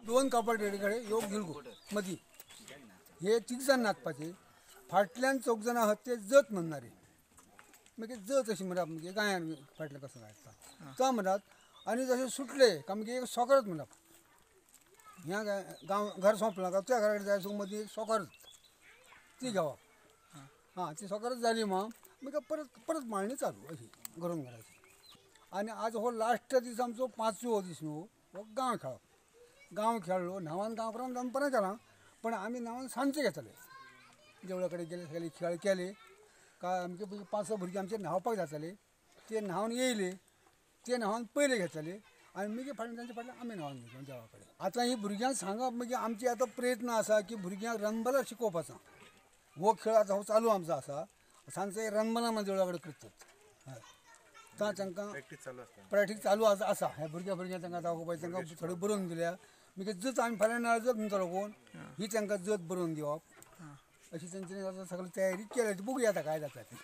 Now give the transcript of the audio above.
दोन कपाटे योग गिळगो मदी हे तिग जाण नाचपाचे फाटल्यान चौग जाण आहात ते जत म्हणणारे मागीर जत अशी म्हणप म्हणजे गायन फाटल्यान कसं गायता तो म्हणत आनी जशें सुटले काय मागीर एक सोकरच म्हणप ह्या गांव घर सोंपला काय त्या घरा कडेन जाय सो मदीं एक सोकरच ती घेवप हां ती सोकरच जाली मागीर परत परत माळणी चालू अशी घरून घराची आनी आज हो लास्ट दीस आमचो 5वो दीस न्हू हो गांव खेळप गांव खेळ्ळो न्हांवान गांवकरांक दनपारां केलां पण आमी न्हांवान सांजचे घेताले देवळा कडेन गेले सगळे खेळ केले काय आमचे 5-6 भुरगीं आमचे न्हांवपाक जाताले ते न्हांवन येयले ते न्हांवन पयले घेताले आनी मागीर फाटल्यान तांचे फाटल्यान आमी न्हांवन घेतलो देवा कडेन आतां ही भुरग्यांक सांगप मागीर आमचे आतां प्रयत्न आसा की भुरग्यांक रनबला शिकोवपाचो हो खेळ आतां हो चालू आमचो आसा सांजचे रनबला देवळा कडेन करतात हय तांकां प्रॅक्टीस चालू आसा हे भुरग्यां तांकां दाखोवपाचें तांकां थोडें बरोवन दिल्या मागीर जत आमी फाल्यां नाल्यार जत म्हणटलो कोण ही तांकां जत बरोवन दिवप अशी तेंच्यांनी सगळी तयारी केल्या बघूया आतां काय जाता ती